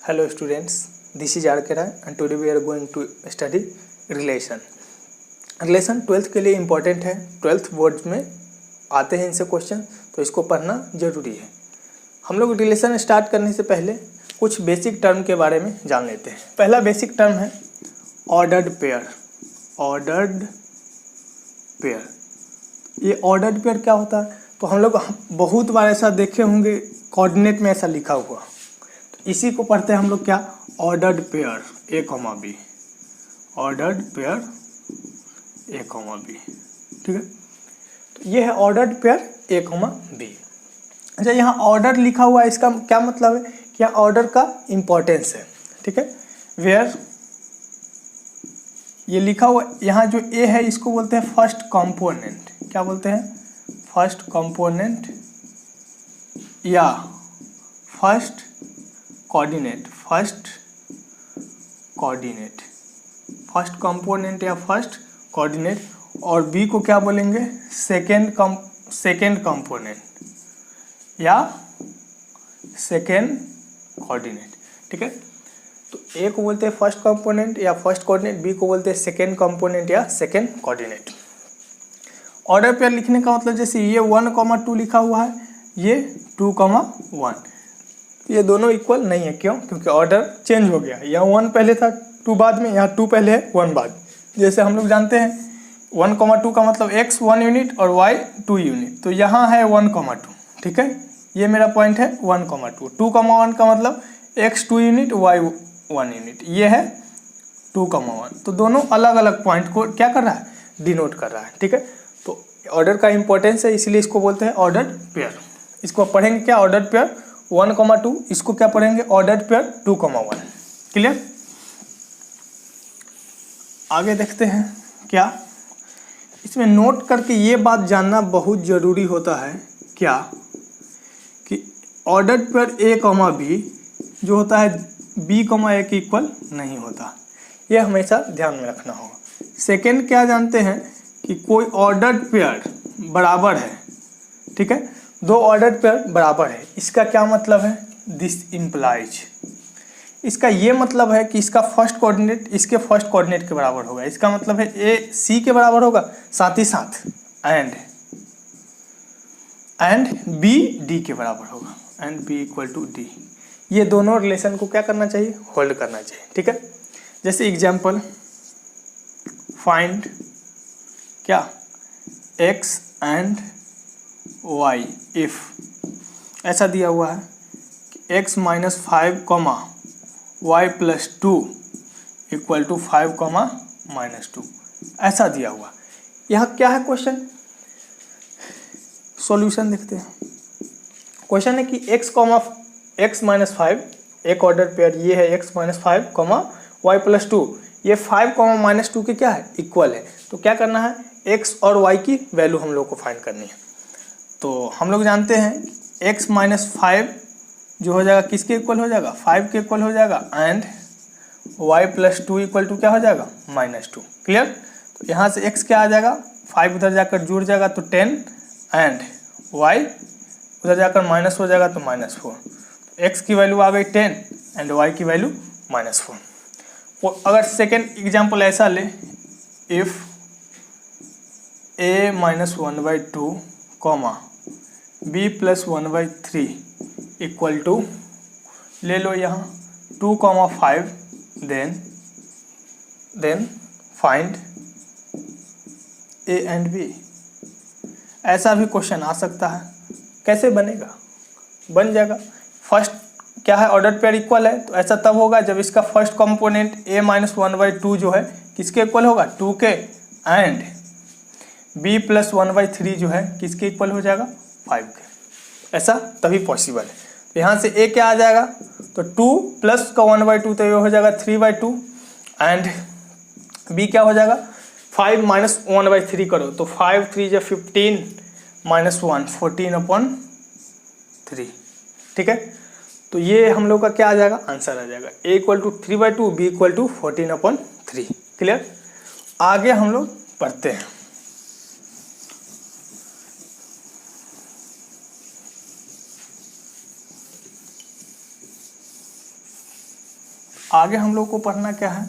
Hello students, this is R.K. Rai and today we are going to study relation. Relation 12th के लिए important है, 12th board में आते हैं इनसे क्वेश्चन, तो इसको पढ़ना जरूरी है। हम लोग रिलेशन स्टार्ट करने से पहले कुछ बेसिक टर्म के बारे में जान लेते हैं। पहला बेसिक टर्म है ऑर्डर्ड पेयर। ऑर्डर्ड पेयर, ये ऑर्डर्ड पेयर क्या होता है? तो हम लोग बहुत बार ऐसा देखे होंगे, कोऑर्डिनेट में ऐसा लिखा हुआ, इसी को पढ़ते हैं हम लोग क्या, ordered pair a comma b. Ordered pair a comma b, ठीक है। तो ये है ordered pair a comma b. अच्छा, यहाँ ऑर्डर लिखा हुआ है, इसका क्या मतलब है कि यहाँ ऑर्डर का इंपॉर्टेंस है, ठीक है। वेयर ये लिखा हुआ, यहाँ जो ए है इसको बोलते हैं फर्स्ट कंपोनेंट। क्या बोलते हैं? फर्स्ट कंपोनेंट या first coordinate. First coordinate, first component या फर्स्ट कोऑर्डिनेट। और बी को क्या बोलेंगे? सेकेंड कंपोनेंट या सेकेंड कोऑर्डिनेट, ठीक है। तो ए को बोलते हैं फर्स्ट कंपोनेंट या फर्स्ट कोऑर्डिनेट, बी को बोलते हैं सेकेंड कंपोनेंट या सेकेंड कोऑर्डिनेट। ऑर्डर पेयर लिखने का मतलब जैसे ये 1,2 लिखा हुआ है, ये 2,1, ये दोनों इक्वल नहीं है। क्यों? क्योंकि ऑर्डर चेंज हो गया। यहाँ 1 पहले था, 2 बाद में, यहाँ 2 पहले है, 1 बाद। जैसे हम लोग जानते हैं 1,2 का मतलब x 1 यूनिट और y 2 यूनिट, तो यहाँ है 1,2, ठीक है। ये मेरा पॉइंट है 1,2। 2,1 का मतलब x 2 यूनिट y 1 यूनिट, ये है 2,1। तो दोनों अलग अलग पॉइंट को क्या कर रहा है? डिनोट कर रहा है, ठीक है। तो ऑर्डर का इंपॉर्टेंस है, इसलिए इसको बोलते हैं ऑर्डर्ड पेयर। इसको पढ़ेंगे क्या? Ordered pair 1,2। इसको क्या पढ़ेंगे? Ordered pair 2,1। क्लियर? आगे देखते हैं क्या इसमें नोट करके ये बात जानना बहुत जरूरी होता है क्या, कि ordered pair a comma b जो होता है बी कॉमा ए के इक्वल नहीं होता। ये हमेशा ध्यान में रखना होगा। सेकेंड क्या जानते हैं कि कोई ऑर्डर्ड पेयर बराबर है, ठीक है। 2 ऑर्डर्ड पेयर बराबर है, इसका क्या मतलब है? दिस इम्प्लाइज, इसका ये मतलब है कि इसका फर्स्ट कोऑर्डिनेट इसके फर्स्ट कोऑर्डिनेट के बराबर होगा। इसका मतलब है ए सी के बराबर होगा, साथ ही साथ एंड बी डी के बराबर होगा, and B equal to d. ये दोनों रिलेशन को क्या करना चाहिए? होल्ड करना चाहिए, ठीक है। जैसे एग्जाम्पल, फाइंड क्या x एंड y इफ ऐसा दिया हुआ है कि x minus 5 comma y plus 2 equal to 5 comma minus 2, ऐसा दिया हुआ। यहाँ क्या है क्वेश्चन? सॉल्यूशन देखते हैं। क्वेश्चन है कि x माइनस 5, एक ऑर्डर पेयर ये है x minus 5 comma y plus 2, ये 5 कॉमा माइनस 2 के क्या है? इक्वल है। तो क्या करना है? x और y की वैल्यू हम लोग को फाइंड करनी है। तो हम लोग जानते हैं x माइनस 5 जो हो जाएगा किसके इक्वल हो जाएगा? 5 के इक्वल हो जाएगा, and y plus 2 equal to क्या हो जाएगा? -2। क्लियर? तो यहाँ से x क्या आ जाएगा? 5 उधर जाकर जुड़ जाएगा तो 10, एंड y उधर जाकर माइनस हो जाएगा तो -4। x की वैल्यू आ गई 10 एंड y की वैल्यू -4। अगर सेकेंड एग्जाम्पल ऐसा ले, if a minus 1/2 comma b plus 1/3 equal to, ले लो यहाँ 2,5, then find a and b। ऐसा भी क्वेश्चन आ सकता है। कैसे बनेगा? बन जाएगा। फर्स्ट क्या है? ऑर्डर पेयर इक्वल है, तो ऐसा तब होगा जब इसका फर्स्ट कंपोनेंट a माइनस 1/2 जो है किसके इक्वल होगा? 2 के, एंड b प्लस 1/3 जो है किसके इक्वल हो जाएगा? 5 के। ऐसा तभी पॉसिबल है। तो यहाँ से a क्या आ जाएगा? तो 2 प्लस का 1/2 तो ये हो जाएगा 3/2, एंड b क्या हो जाएगा? 5 माइनस 1/3 करो तो 5 3 जो 15 माइनस 1 14/3, ठीक है। तो ये हम लोग का क्या आ जाएगा? आंसर आ जाएगा a equal to 3/2, b equal to 14/3। Clear? आगे हम लोग पढ़ते हैं। आगे हम लोग को पढ़ना क्या है,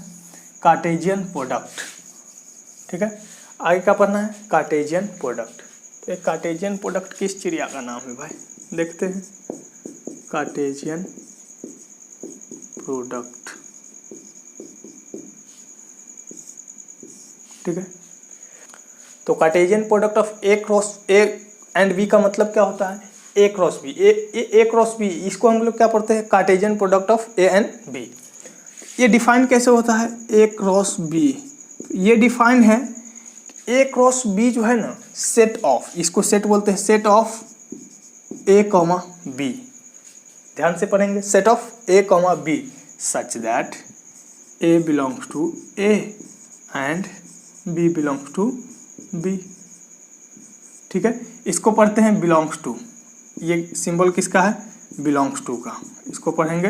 कार्टेशियन प्रोडक्ट। ठीक है, आगे क्या पढ़ना है, कार्टेशियन प्रोडक्ट। तो एक कार्टेशियन प्रोडक्ट किस चिड़िया का नाम है भाई, देखते हैं। कार्टेशियन प्रोडक्ट, ठीक है। तो Cartesian product of A cross A and B का मतलब क्या होता है, A cross B. A cross B, इसको हम लोग क्या पढ़ते हैं, Cartesian product of A and B. ये डिफाइन कैसे होता है, ए क्रॉस बी, ये डिफाइन है, ए क्रॉस बी जो है ना, सेट ऑफ, इसको सेट बोलते हैं, set of A comma b. ध्यान से पढ़ेंगे, set of A comma b such that a belongs to A and b belongs to B. ठीक है, इसको पढ़ते हैं बिलोंग्स टू, ये सिंबल किसका है, बिलोंग्स टू का, इसको पढ़ेंगे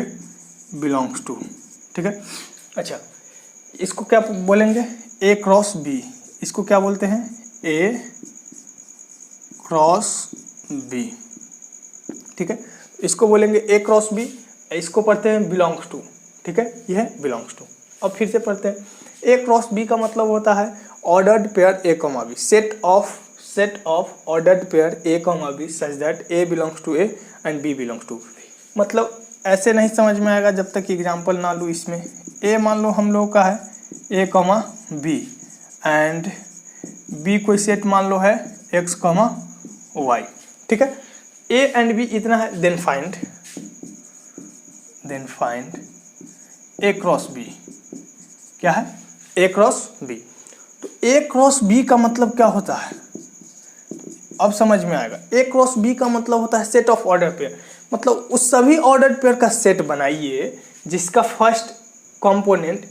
बिलोंग्स टू। ठीक है, अच्छा इसको क्या बोलेंगे, ए क्रॉस बी, इसको क्या बोलते हैं, ए क्रॉस बी। ठीक है, इसको बोलेंगे ए क्रॉस बी, इसको पढ़ते हैं बिलोंग्स टू। ठीक है, यह है बिलोंग्स टू। अब फिर से पढ़ते हैं, ए क्रॉस बी का मतलब होता है ordered pair a comma b, set of ordered pair a comma b such that a belongs to A and b belongs to B. मतलब ऐसे नहीं समझ में आएगा जब तक एग्जाम्पल ना लूँ। इसमें ए मान लो हम लोग का है ए कॉमा बी एंड बी कोई सेट मान लो है एक्स कॉमा वाई। ठीक है, ए एंड बी इतना है, then find A cross B, क्या है, ए क्रॉस बी। तो ए क्रॉस बी का मतलब क्या होता है, अब समझ में आएगा। ए क्रॉस बी का मतलब होता है सेट ऑफ ऑर्डर पेयर, मतलब उस सभी ऑर्डर पेयर का सेट बनाइए जिसका फर्स्ट कंपोनेंट,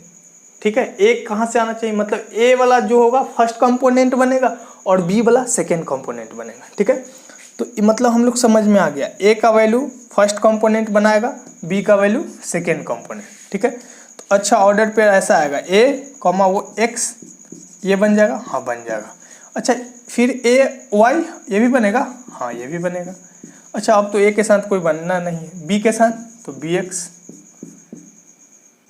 ठीक है, ए कहाँ से आना चाहिए, मतलब ए वाला जो होगा फर्स्ट कंपोनेंट बनेगा और बी वाला सेकेंड कंपोनेंट बनेगा। ठीक है, तो मतलब हम लोग समझ में आ गया, ए का वैल्यू फर्स्ट कंपोनेंट बनाएगा, बी का वैल्यू सेकेंड कंपोनेंट। ठीक है, तो अच्छा ऑर्डर पेयर ऐसा आएगा, ए कॉमा वो एक्स, ये बन जाएगा, हाँ बन जाएगा। अच्छा फिर ए वाई, ये भी बनेगा, हाँ ये भी बनेगा। अच्छा अब तो ए के साथ कोई बनना नहीं है, बी के साथ तो बी एक्स,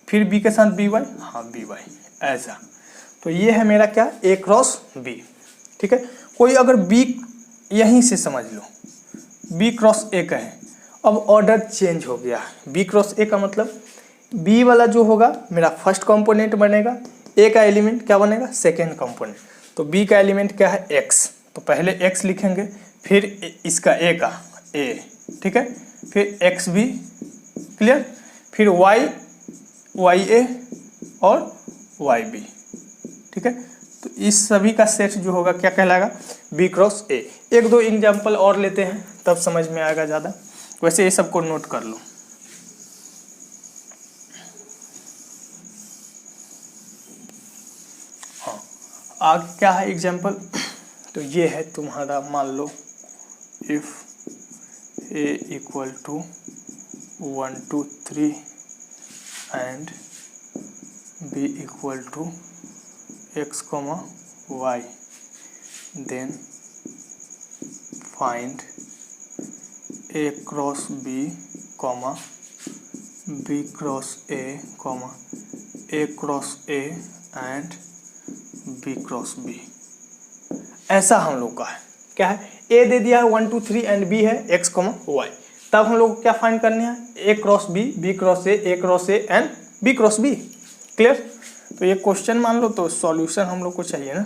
फिर बी के साथ बी वाई, हाँ बी वाई, ऐसा। तो ये है मेरा क्या, ए क्रॉस बी। ठीक है, कोई अगर बी यहीं से समझ लो, बी क्रॉस ए कहे, अब ऑर्डर चेंज हो गया, बी क्रॉस ए का मतलब बी वाला जो होगा मेरा फर्स्ट कंपोनेंट बनेगा, ए का एलिमेंट क्या बनेगा, सेकेंड कंपोनेंट। तो बी का एलिमेंट क्या है, एक्स, तो पहले एक्स लिखेंगे, फिर इसका ए का ए, ठीक है, फिर एक्स बी, क्लियर, फिर वाई ए और वाई बी। ठीक है, तो इस सभी का सेट जो होगा क्या कहलाएगा, बी क्रॉस ए। एक दो एग्जाम्पल और लेते हैं तब समझ में आएगा ज़्यादा, वैसे ये सबको नोट कर लो। हाँ, आगे क्या है एग्जाम्पल, तो ये है तुम्हारा, मान लो if A equal to 1 2 3 and B equal to X comma Y, then find A cross B comma B cross A comma A cross A and B cross B. ऐसा हम लोग का है, क्या है, ए दे दिया है 1 2 3 एंड बी है एक्स कॉमा वाई, तब हम लोग को क्या फाइंड करने हैं, A cross B cross A cross A and B cross B. Clear, तो ये क्वेश्चन मान लो, तो सॉल्यूशन हम लोग को चाहिए ना।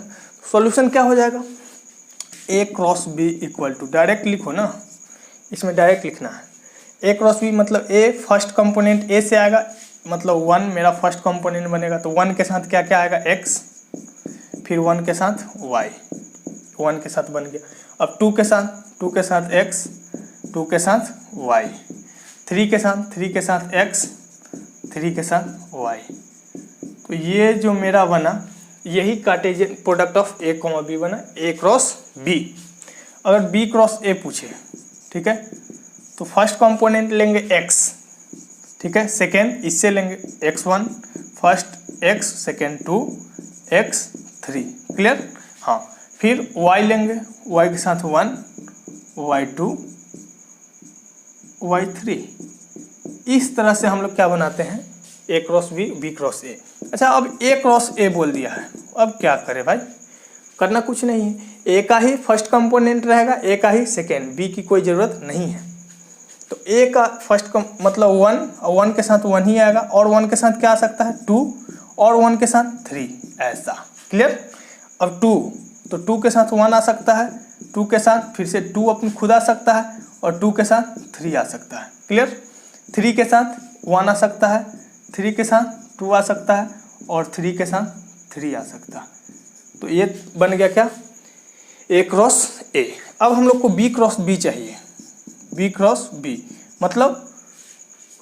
सॉल्यूशन क्या हो जाएगा, A cross B equal to, direct लिखो ना, इसमें डायरेक्ट लिखना है, ए क्रॉस बी मतलब ए फर्स्ट कंपोनेंट ए से आएगा, मतलब 1 मेरा फर्स्ट कंपोनेंट बनेगा, तो 1 के साथ क्या क्या आएगा, एक्स, फिर 1 के साथ वाई, 1 के साथ बन गया। अब 2 के साथ एक्स, 2 के साथ वाई, 3 के साथ एक्स, 3 के साथ वाई। तो ये जो मेरा बना, यही Cartesian product of A comma B बना, ए क्रॉस बी। अगर बी क्रॉस ए पूछे, ठीक है, तो फर्स्ट कंपोनेंट लेंगे एक्स, ठीक है, सेकेंड इससे लेंगे x1, first x, second 2 x 3, clear. हाँ, फिर y लेंगे, y के साथ 1, y2, y3। इस तरह से हम लोग क्या बनाते हैं, A cross B, B cross A. अच्छा, अब ए क्रॉस ए बोल दिया है, अब क्या करें भाई? करना कुछ नहीं है, ए का ही फर्स्ट कंपोनेंट रहेगा, ए का ही सेकेंड, बी की कोई ज़रूरत नहीं है। तो ए का फर्स्ट मतलब 1, और 1 के साथ 1 ही आएगा, और 1 के साथ क्या आ सकता है 2, और 1 के साथ 3, ऐसा। क्लियर? अब 2, तो 2 के साथ 1 आ सकता है, 2 के साथ फिर से 2 अपनी खुद आ सकता है, और 2 के साथ 3 आ सकता है। क्लियर? 3 के साथ 1 आ सकता है, 3 के साथ 2 आ सकता है, और 3 के साथ 3 आ सकता है। तो ये बन गया क्या? ए क्रॉस ए। अब हम लोग को बी क्रॉस बी चाहिए, बी क्रॉस बी मतलब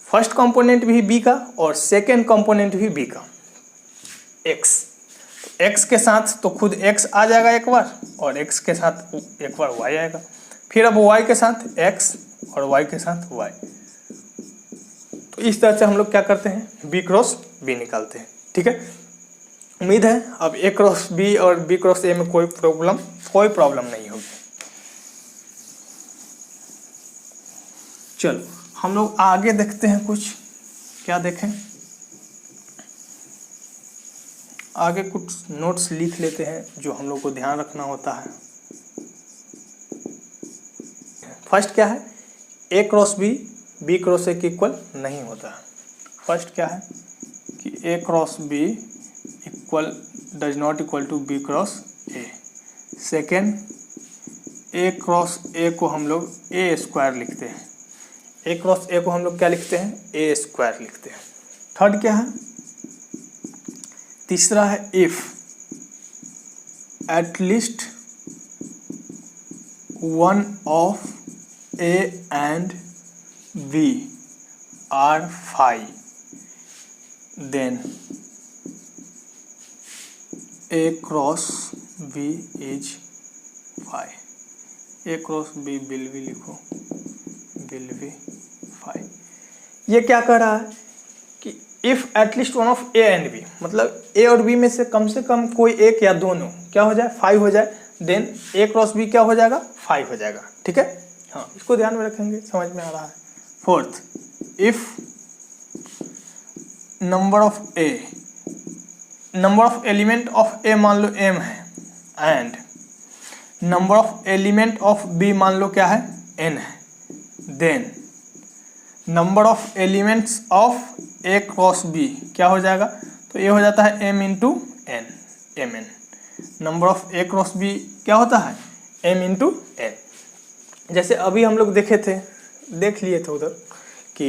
फर्स्ट कंपोनेंट भी बी का और सेकेंड कंपोनेंट भी बी का, एक्स। एक्स के साथ तो खुद एक्स आ जाएगा एक बार, और एक्स के साथ एक बार वाई आएगा, फिर अब वाई के साथ एक्स और वाई के साथ वाई। तो इस तरह से हम लोग क्या करते हैं, बी क्रॉस बी निकालते हैं। ठीक है, उम्मीद है अब ए क्रॉस बी और बी क्रॉस ए में कोई प्रॉब्लम नहीं होगी। चलो हम लोग आगे देखते हैं कुछ, क्या देखें? आगे कुछ नोट्स लिख लेते हैं जो हम लोग को ध्यान रखना होता है। फर्स्ट क्या है, A cross B B cross A के इक्वल नहीं होता है। फर्स्ट क्या है कि A cross B equal does not equal to B cross A. Second, A cross A को हम लोग ए स्क्वायर लिखते हैं, ए क्रॉस ए को हम लोग क्या लिखते हैं, ए स्क्वायर लिखते हैं। थर्ड क्या है, तीसरा है if at least one of A and B are phi, then A cross B is phi. A cross B will be लिखो, विल बी फाई। ये क्या कह रहा है कि if at least one of A and B, मतलब A और B में से कम कोई एक या दोनों क्या हो जाए, फाइव हो जाए, देन ए क्रॉस बी क्या हो जाएगा, फाइव हो जाएगा। ठीक है, हाँ इसको ध्यान में रखेंगे, समझ में आ रहा है। Fourth, if number of element of A मान लो m है, and number of element of B मान लो क्या है, n है, then number of elements of A cross B क्या हो जाएगा, तो ये हो जाता है m into N, M N. Number of A cross B क्या होता है, m इंटू एन। जैसे अभी हम लोग देख लिए थे उधर कि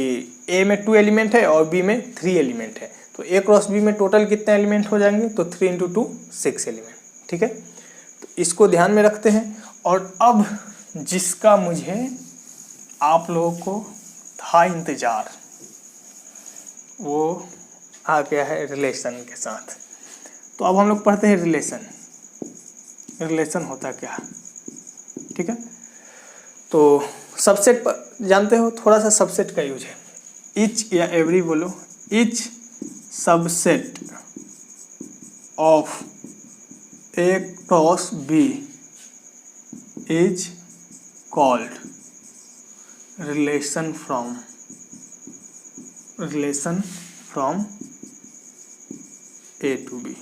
ए में 2 एलिमेंट है और बी में 3 एलिमेंट है, तो ए क्रॉस बी में टोटल कितने एलिमेंट हो जाएंगे, तो 3 इंटू 2 6 एलिमेंट। ठीक है, तो इसको ध्यान में रखते हैं। और अब जिसका मुझे आप लोगों को था इंतजार, वो आ गया है रिलेशन के साथ। तो अब हम लोग पढ़ते हैं रिलेशन होता क्या। ठीक है, तो सबसेट जानते हो, थोड़ा सा सबसेट का यूज है, इच या एवरी बोलो, each subset of A cross B is called relation from A to B.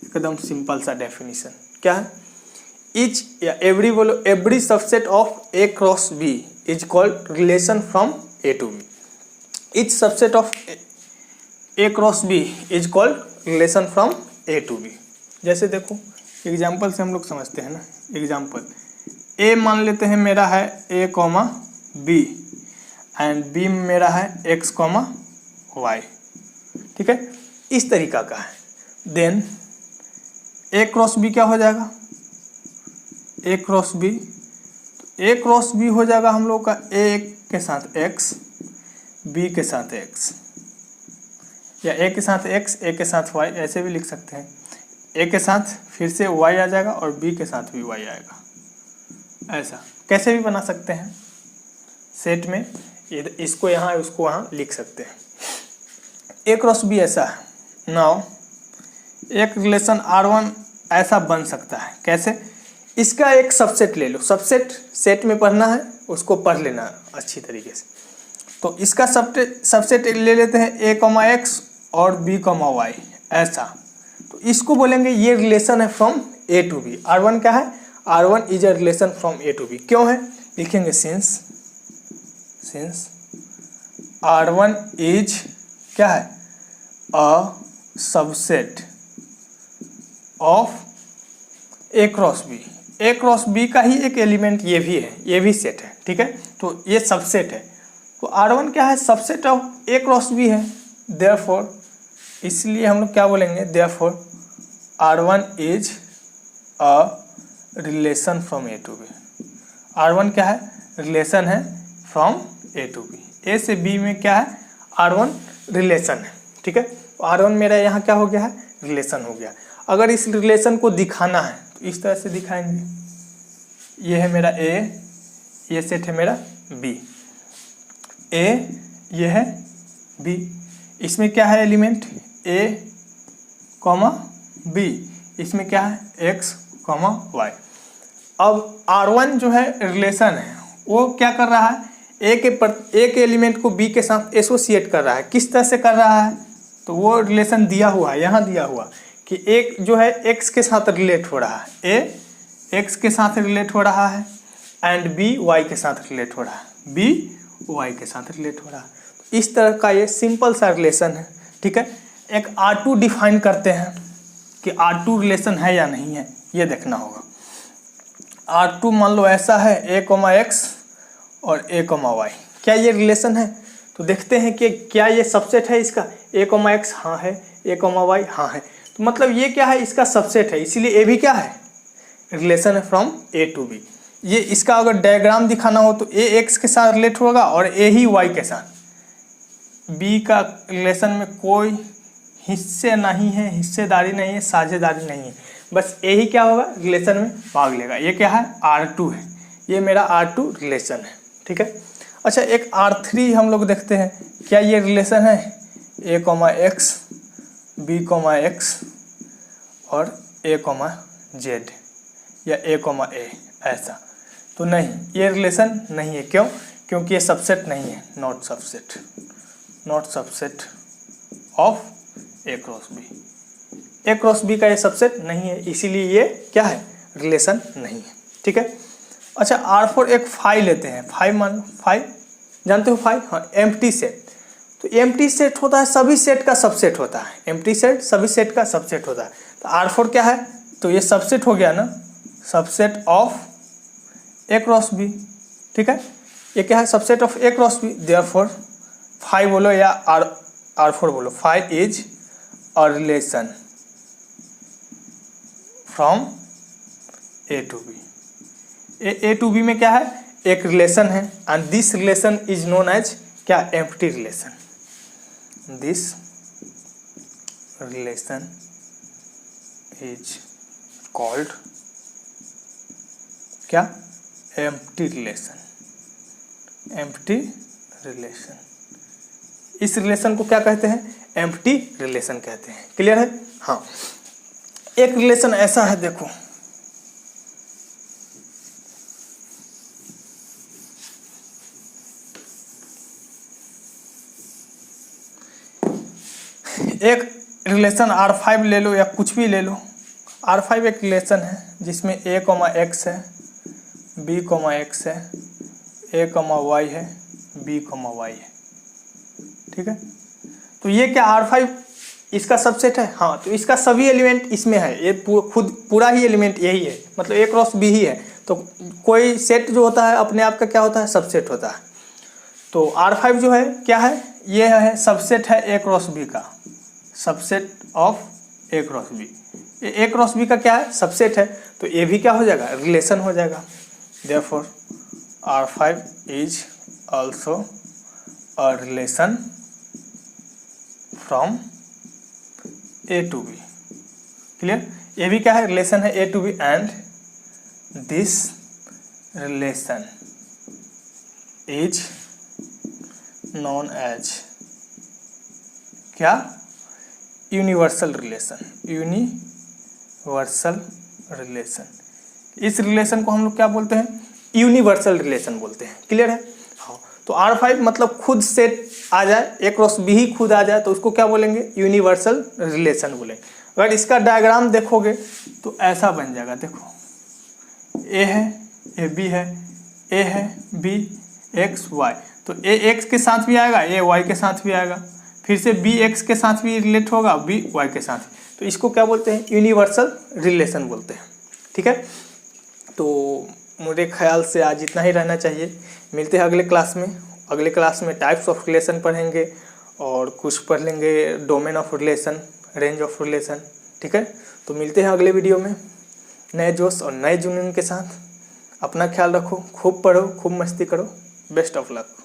एकदम सिंपल सा डेफिनेशन क्या है, इच या एवरी बोलो, every subset of A cross B is called relation from A to B. Each subset of A cross B is called relation from A to B. जैसे देखो example से हम लोग समझते हैं ना, एग्जाम्पल ए मान लेते हैं मेरा है ए कॉमा बी, एंड बी मेरा है एक्स कॉमा वाई। ठीक है, इस तरीका का है। देन ए क्रॉस बी क्या हो जाएगा, ए क्रॉस बी, तो ए क्रॉस बी हो जाएगा हम लोग का ए के साथ एक्स, बी के साथ एक्स, या ए के साथ एक्स, ए के साथ वाई, ऐसे भी लिख सकते हैं। ए के साथ फिर से वाई आ जाएगा और बी के साथ भी वाई आएगा, ऐसा कैसे भी बना सकते हैं सेट में, इसको यहाँ उसको वहाँ लिख सकते हैं। ए क्रॉस बी ऐसा है। नाउ एक रिलेशन R1 ऐसा बन सकता है, कैसे, इसका एक सबसेट ले लो, सबसेट सेट में पढ़ना है, उसको पढ़ लेना अच्छी तरीके से। तो इसका सबसेट ले लेते हैं a, x और b, y ऐसा। तो इसको बोलेंगे ये रिलेशन है from a to b। R1 क्या है? R1 is a relation from a to b। क्यों है? लिखेंगे सिंस R1 इज क्या है? A subset of a cross b। a cross b का ही एक एलिमेंट ये भी है, ये भी सेट है, ठीक है। तो ये सबसेट है। तो R1 क्या है? Subset of a cross b है। देयरफॉर इसलिए हम लोग क्या बोलेंगे? Therefore R1 is a relation from a to b। R1 क्या है? रिलेशन है from a to b। a से b में क्या है? R1 रिलेशन है, ठीक है। तो R1 मेरा यहाँ क्या हो गया है? रिलेशन हो गया। अगर इस रिलेशन को दिखाना है तो इस तरह से दिखाएंगे। ये है मेरा a, ये सेट है मेरा b। a ये है b, इसमें क्या है एलिमेंट? a, b, इसमें क्या है? x, y। अब R1 जो है रिलेशन है, वो क्या कर रहा है? a के एलिमेंट को b के साथ एसोसिएट कर रहा है। किस तरह से कर रहा है? तो वो रिलेशन दिया हुआ है, यहाँ दिया हुआ कि एक जो है x के साथ रिलेट हो रहा है, a x के साथ रिलेट हो रहा है एंड b y के साथ रिलेट हो रहा है, b y के साथ रिलेट हो रहा है। तो इस तरह का ये सिंपल सा रिलेशन है, ठीक है। एक R2 डिफाइन करते हैं कि R2 रिलेशन है या नहीं है, ये देखना होगा। R2 मान लो ऐसा है a, x और a, y। क्या ये रिलेशन है? तो देखते हैं कि क्या ये सबसेट है इसका? a, x हाँ है, a, y हाँ है। तो मतलब ये क्या है? इसका सबसेट है, इसीलिए a भी क्या है? रिलेशन है फ्रॉम a टू b। ये इसका अगर डायग्राम दिखाना हो तो a x के साथ रिलेट होगा और a ही y के साथ। b का रिलेशन में कोई हिस्से नहीं है, हिस्सेदारी नहीं है, साझेदारी नहीं है, बस a ही क्या होगा? रिलेशन में भाग लेगा। ये क्या है? R2 है, ये मेरा R2 रिलेशन है, ठीक है। अच्छा, एक R3 हम लोग देखते हैं। क्या ये रिलेशन है? a, x, b, x और a, z या a, ऐसा। तो नहीं, ये रिलेशन नहीं है। क्यों? क्योंकि ये सबसेट नहीं है, not subset of a cross b। a cross b का ये सबसेट नहीं है, इसीलिए ये क्या है? रिलेशन नहीं है, ठीक है। अच्छा, R4 एक फाई लेते हैं। फाई जानते हो? फाई, हाँ, एम्प्टी सेट। तो एम्प्टी सेट होता है सभी सेट का सबसेट होता है, एम्प्टी सेट सभी सेट का सबसेट होता है। तो R4 क्या है? तो ये सबसेट हो गया ना, subset of a cross b, ठीक है। ये क्या है? Subset of a cross b। Therefore phi बोलो या R4 बोलो, phi is a relation from a to b। A to B में क्या है? एक रिलेशन है and this relation is known as क्या? Empty relation. This relation is called क्या? Empty relation. एम्प्टी रिलेशन, इस रिलेशन को क्या कहते हैं? एम्प्टी रिलेशन कहते हैं। क्लियर है? हाँ। एक रिलेशन ऐसा है, देखो, एक रिलेशन R5 ले लो या कुछ भी ले लो। R5 एक रिलेशन है जिसमें a, x है, b, x है, a, y है, b, y है, ठीक है। तो ये क्या R5 इसका सबसेट है? हाँ। तो इसका सभी एलिमेंट इसमें है, ये खुद पूरा ही एलिमेंट यही है, मतलब a क्रॉस b ही है। तो कोई सेट जो होता है अपने आप का क्या होता है? सबसेट होता है। तो R5 जो है क्या है? ये है सबसेट है a क्रॉस b का, subset of a cross b। a cross b का क्या है? सबसेट है। तो ये भी क्या हो जाएगा? रिलेशन हो जाएगा। Therefore R5 is also a relation from a to b। Clear? ये भी क्या है? रिलेशन है a to b and this relation is known as क्या? Universal relation. यूनिवर्सल रिलेशन, इस रिलेशन को हम लोग क्या बोलते हैं? यूनिवर्सल रिलेशन बोलते हैं। क्लियर है? हाँ। तो R5 मतलब खुद सेट आ जाए, A क्रॉस B ही खुद आ जाए तो उसको क्या बोलेंगे, यूनिवर्सल रिलेशन बोलेंगे। अगर इसका डायग्राम देखोगे तो ऐसा बन जाएगा, देखो A है, A B है, A है, B X Y, तो A X के साथ भी आएगा, A Y के साथ भी आएगा, फिर से B X के साथ भी रिलेट होगा, B Y के साथ, तो इसको क्या बोलते हैं, यूनिवर्सल रिलेशन बोलते हैं। ठीक है, तो मेरे ख्याल से आज इतना ही रहना चाहिए। मिलते हैं अगले क्लास में। अगले क्लास में टाइप्स ऑफ रिलेशन पढ़ेंगे और कुछ पढ़ लेंगे domain of relation, range of relation. ठीक है, तो मिलते हैं अगले वीडियो में नए जोश और नए जुनून के साथ। अपना ख्याल रखो, खूब पढ़ो, खूब मस्ती करो। Best of luck.